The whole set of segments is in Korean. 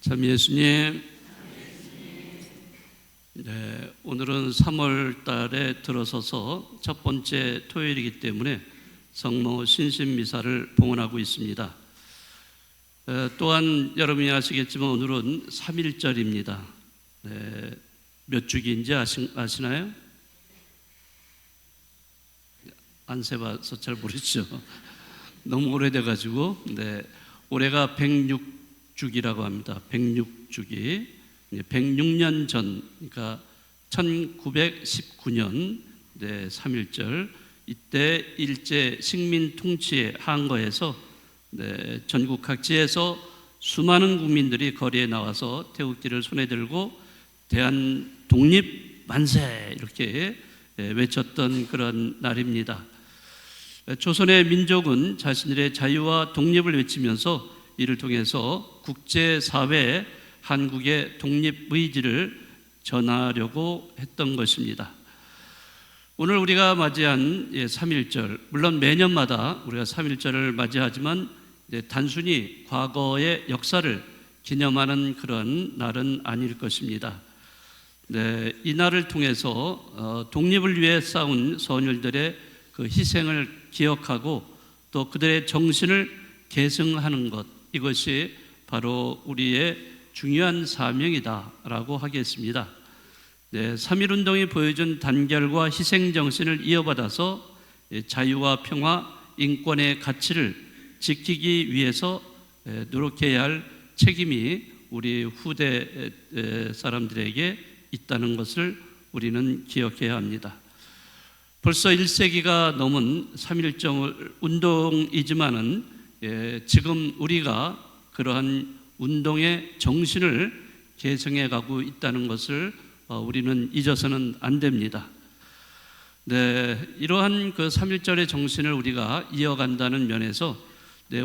참 예수님, 오늘은 3월 달에 들어서서 첫 번째 토요일이기 때문에 성모 신신미사를 봉헌하고 있습니다. 또한 여러분이 아시겠지만 오늘은 3.1절입니다. 몇 주기인지 아시나요? 안 세봐서 잘 모르죠. 너무 오래돼가지고 올해가 106주기라고 합니다. 106주기, 106년 전, 그러니까 1919년 3.1절, 이때 일제 식민 통치에 항거해서 전국 각지에서 수많은 국민들이 거리에 나와서 태극기를 손에 들고 대한 독립 만세 이렇게 외쳤던 그런 날입니다. 조선의 민족은 자신들의 자유와 독립을 외치면서 이를 통해서 국제사회에 한국의 독립 의지를 전하려고 했던 것입니다. 오늘 우리가 맞이한 3.1절, 물론 매년마다 우리가 3.1절을 맞이하지만 단순히 과거의 역사를 기념하는 그런 날은 아닐 것입니다. 이 날을 통해서 독립을 위해 싸운 선열들의 그 희생을 기억하고 또 그들의 정신을 계승하는 것, 이것이 바로 우리의 중요한 사명이다라고 하겠습니다. 3.1운동이 보여준 단결과 희생 정신을 이어받아서 자유와 평화, 인권의 가치를 지키기 위해서 노력해야 할 책임이 우리 후대 사람들에게 있다는 것을 우리는 기억해야 합니다. 벌써 1세기가 넘은 3.1절 운동이지만은 지금 우리가 그러한 운동의 정신을 계승해 가고 있다는 것을 우리는 잊어서는 안 됩니다. 이러한 그 3.1절의 정신을 우리가 이어간다는 면에서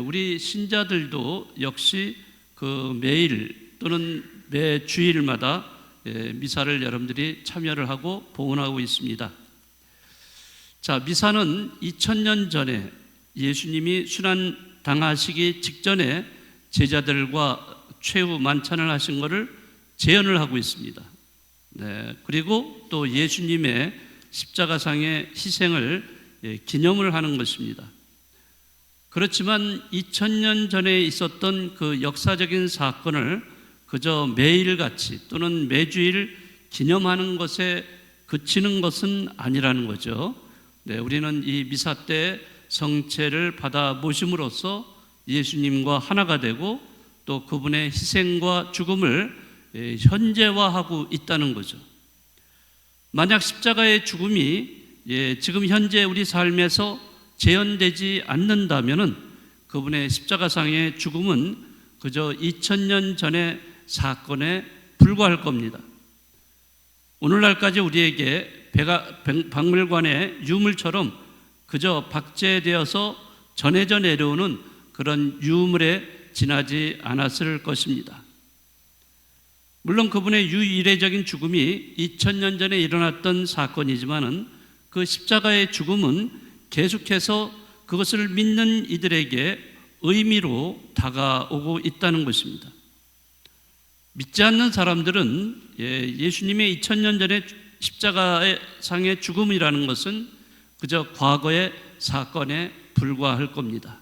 우리 신자들도 역시 그 매일 또는 매 주일마다 미사를 여러분들이 참여를 하고 봉헌하고 있습니다. 자, 미사는 2000년 전에 예수님이 순환 당하시기 직전에 제자들과 최후 만찬을 하신 것을 재현을 하고 있습니다. 그리고 또 예수님의 십자가상의 희생을 기념을 하는 것입니다. 그렇지만 2000년 전에 있었던 그 역사적인 사건을 그저 매일같이 또는 매주일 기념하는 것에 그치는 것은 아니라는 거죠. 우리는 이 미사 때 성체를 받아 모심으로써 예수님과 하나가 되고 또 그분의 희생과 죽음을 현재화하고 있다는 거죠. 만약 십자가의 죽음이 지금 현재 우리 삶에서 재현되지 않는다면은 그분의 십자가상의 죽음은 그저 2000년 전의 사건에 불과할 겁니다. 오늘날까지 우리에게 박물관의 유물처럼 그저 박제되어서 전해져 내려오는 그런 유물에 지나지 않았을 것입니다. 물론 그분의 유이례적인 죽음이 2000년 전에 일어났던 사건이지만은 그 십자가의 죽음은 계속해서 그것을 믿는 이들에게 의미로 다가오고 있다는 것입니다. 믿지 않는 사람들은 예수님의 2000년 전에 십자가의 상의 죽음이라는 것은 그저 과거의 사건에 불과할 겁니다.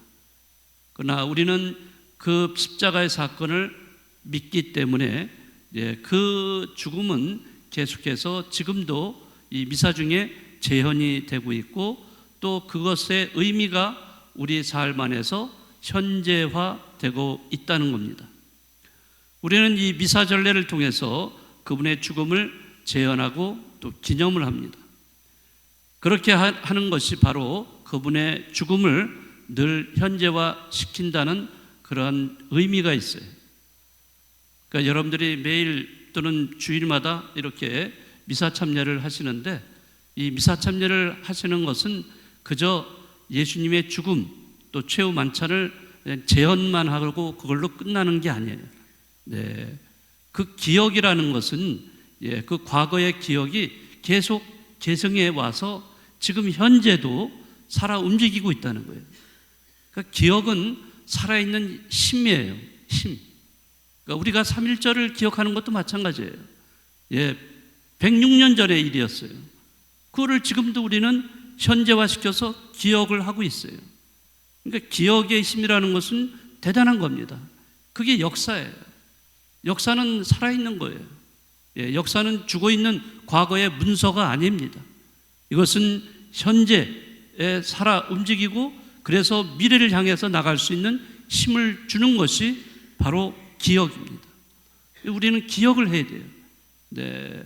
그러나 우리는 그 십자가의 사건을 믿기 때문에 그 죽음은 계속해서 지금도 이 미사 중에 재현이 되고 있고 또 그것의 의미가 우리 삶 안에서 현재화되고 있다는 겁니다. 우리는 이 미사 전례를 통해서 그분의 죽음을 재현하고 또 기념을 합니다. 그렇게 하는 것이 바로 그분의 죽음을 늘 현재화시킨다는 그런 의미가 있어요. 그러니까 여러분들이 매일 또는 주일마다 이렇게 미사 참여를 하시는데 이 미사 참여를 하시는 것은 그저 예수님의 죽음 또 최후 만찬을 재현만 하고 그걸로 끝나는 게 아니에요. 그 기억이라는 것은 그 과거의 기억이 계속 계승해 와서 지금 현재도 살아 움직이고 있다는 거예요. 그러니까 기억은 살아있는 힘이에요. 힘. 그러니까 우리가 3.1절을 기억하는 것도 마찬가지예요. 106년 전의 일이었어요. 그거를 지금도 우리는 현재화시켜서 기억을 하고 있어요. 그러니까 기억의 힘이라는 것은 대단한 겁니다. 그게 역사예요. 역사는 살아있는 거예요. 역사는 죽어있는 과거의 문서가 아닙니다. 이것은 현재에 살아 움직이고 그래서 미래를 향해서 나갈 수 있는 힘을 주는 것이 바로 기억입니다. 우리는 기억을 해야 돼요.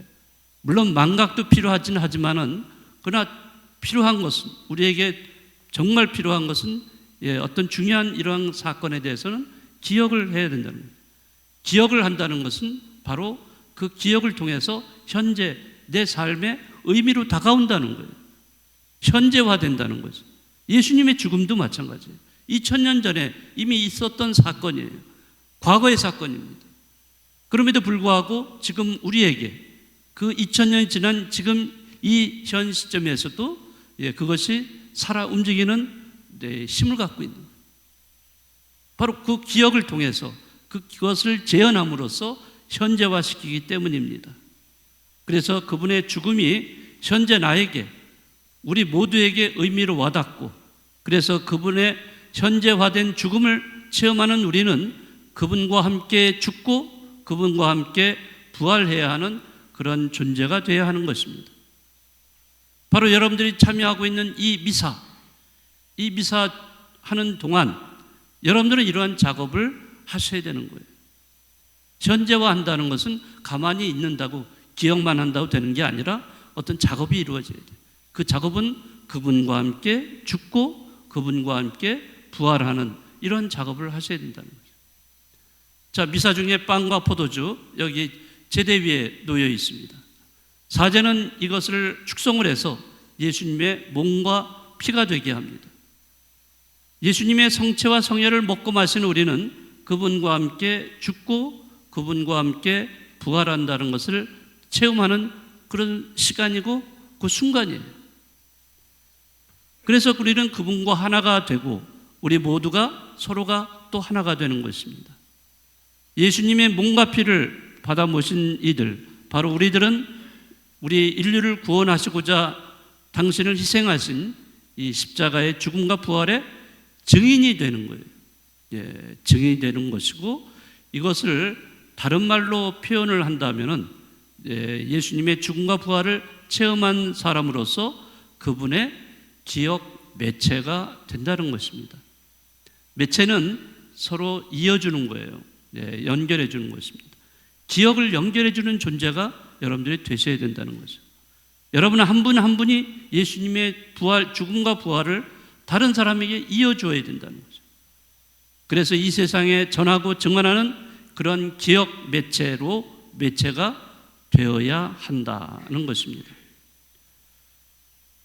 물론 망각도 필요하긴 하지만은 그러나 필요한 것은 우리에게 정말 필요한 것은 어떤 중요한 이러한 사건에 대해서는 기억을 해야 된다는 거예요. 기억을 한다는 것은 바로 그 기억을 통해서 현재 내 삶의 의미로 다가온다는 거예요. 현재화된다는 거죠. 예수님의 죽음도 마찬가지예요. 2000년 전에 이미 있었던 사건이에요. 과거의 사건입니다. 그럼에도 불구하고 지금 우리에게 그 2000년이 지난 지금 이 현 시점에서도 그것이 살아 움직이는 힘을 갖고 있는 거예요. 바로 그 기억을 통해서 그것을 재현함으로써 현재화시키기 때문입니다. 그래서 그분의 죽음이 현재 나에게 우리 모두에게 의미로 와닿고 그래서 그분의 현재화된 죽음을 체험하는 우리는 그분과 함께 죽고 그분과 함께 부활해야 하는 그런 존재가 되어야 하는 것입니다. 바로 여러분들이 참여하고 있는 이 미사 하는 동안 여러분들은 이러한 작업을 하셔야 되는 거예요. 현재화한다는 것은 가만히 있는다고 기억만 한다고 되는 게 아니라 어떤 작업이 이루어져야 돼요. 그 작업은 그분과 함께 죽고 그분과 함께 부활하는 이런 작업을 하셔야 된다는 거죠. 자, 미사 중에 빵과 포도주 여기 제대 위에 놓여 있습니다. 사제는 이것을 축성을 해서 예수님의 몸과 피가 되게 합니다. 예수님의 성체와 성혈을 먹고 마시는 우리는 그분과 함께 죽고 그분과 함께 부활한다는 것을 체험하는 그런 시간이고 그 순간이에요. 그래서 우리는 그분과 하나가 되고 우리 모두가 서로가 또 하나가 되는 것입니다. 예수님의 몸과 피를 받아 모신 이들, 바로 우리들은 우리 인류를 구원하시고자 당신을 희생하신 이 십자가의 죽음과 부활의 증인이 되는 거예요. 증인이 되는 것이고 이것을 다른 말로 표현을 한다면은 예수님의 죽음과 부활을 체험한 사람으로서 그분의 기억 매체가 된다는 것입니다. 매체는 서로 이어주는 거예요. 연결해 주는 것입니다. 기억을 연결해 주는 존재가 여러분들이 되셔야 된다는 거죠. 여러분 한 분 한 분이 예수님의 부활, 죽음과 부활을 다른 사람에게 이어줘야 된다는 거죠. 그래서 이 세상에 전하고 증언하는 그런 기억 매체가 되어야 한다는 것입니다.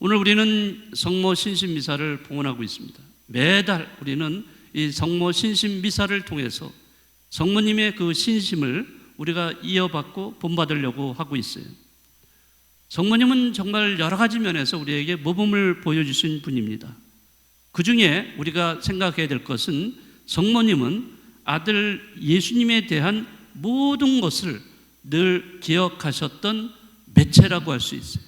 오늘 우리는 성모 신신 미사를 봉헌하고 있습니다. 매달 우리는 이 성모 신신 미사를 통해서 성모님의 그 신심을 우리가 이어받고 본받으려고 하고 있어요. 성모님은 정말 여러 가지 면에서 우리에게 모범을 보여주신 분입니다. 그 중에 우리가 생각해야 될 것은 성모님은 아들 예수님에 대한 모든 것을 늘 기억하셨던 매체라고 할 수 있어요.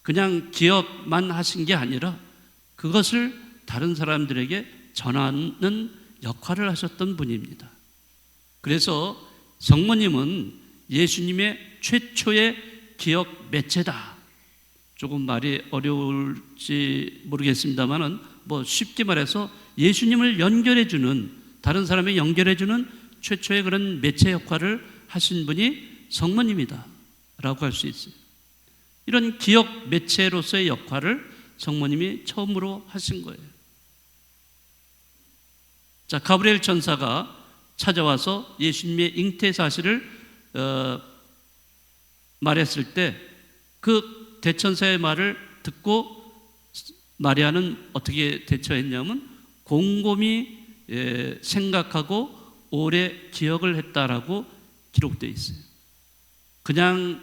그냥 기억만 하신 게 아니라 그것을 다른 사람들에게 전하는 역할을 하셨던 분입니다. 그래서 성모님은 예수님의 최초의 기억 매체다. 조금 말이 어려울지 모르겠습니다만은 쉽게 말해서 예수님을 연결해주는, 다른 사람에 연결해주는 최초의 그런 매체 역할을 하신 분이 성모님이다 라고 할 수 있어요. 이런 기억 매체로서의 역할을 성모님이 처음으로 하신 거예요. 자, 가브리엘 천사가 찾아와서 예수님의 잉태 사실을 말했을 때 그 대천사의 말을 듣고 마리아는 어떻게 대처했냐면 곰곰이 생각하고 오래 기억을 했다라고 기록되어 있어요. 그냥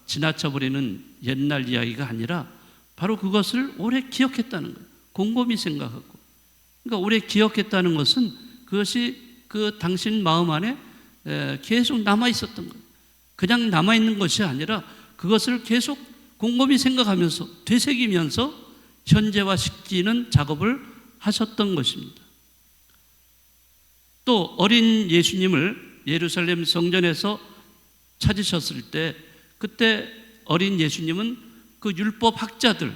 지나쳐버리는 옛날 이야기가 아니라 바로 그것을 오래 기억했다는 거예요. 곰곰이 생각하고. 그러니까 오래 기억했다는 것은 그것이 그 당신 마음 안에 계속 남아 있었던 거예요. 그냥 남아 있는 것이 아니라 그것을 계속 곰곰이 생각하면서 되새기면서 현재화시키는 작업을 하셨던 것입니다. 또 어린 예수님을 예루살렘 성전에서 찾으셨을 때 그때 어린 예수님은 그 율법 학자들,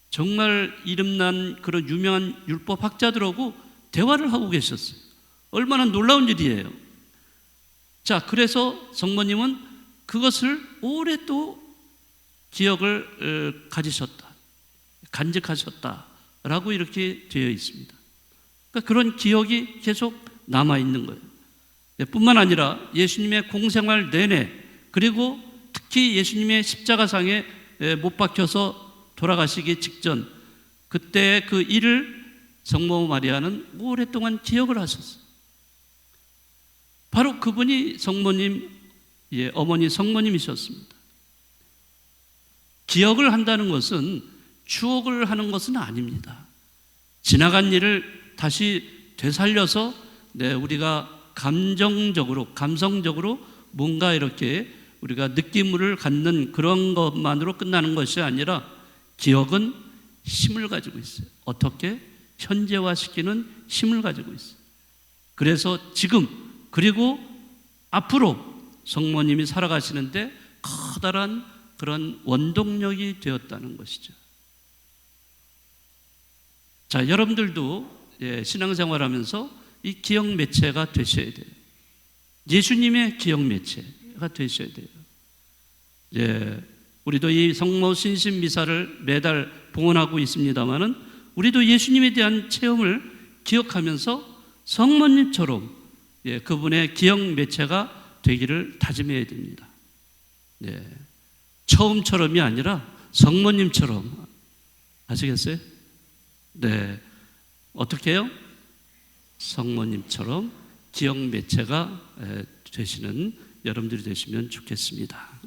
정말 이름난 그런 유명한 율법 학자들하고 대화를 하고 계셨어요. 얼마나 놀라운 일이에요. 자, 그래서 성모님은 그것을 오래 또 기억을 가지셨다, 간직하셨다라고 이렇게 되어 있습니다. 그러니까 그런 기억이 계속 남아 있는 거예요. 뿐만 아니라 예수님의 공생활 내내, 그리고 특히 예수님의 십자가상에 못 박혀서 돌아가시기 직전 그때 그 일을 성모 마리아는 오랫동안 기억을 하셨어요. 바로 그분이 성모님, 어머니 성모님이셨습니다. 기억을 한다는 것은 추억을 하는 것은 아닙니다. 지나간 일을 다시 되살려서 우리가 감성적으로 뭔가 이렇게 우리가 느낌을 갖는 그런 것만으로 끝나는 것이 아니라 기억은 힘을 가지고 있어요. 어떻게? 현재화시키는 힘을 가지고 있어요. 그래서 지금 그리고 앞으로 성모님이 살아가시는데 커다란 그런 원동력이 되었다는 것이죠. 자, 여러분들도 신앙생활하면서 이 기억 매체가 되셔야 돼요. 예수님의 기억 매체가 되셔야 돼요. 우리도 이 성모 신신 미사를 매달 봉헌하고 있습니다만은 우리도 예수님에 대한 체험을 기억하면서 성모님처럼 그분의 기억 매체가 되기를 다짐해야 됩니다. 처음처럼이 아니라 성모님처럼. 아시겠어요? 어떻게 해요? 성모님처럼 기억 매체가 되시는 여러분들이 되시면 좋겠습니다.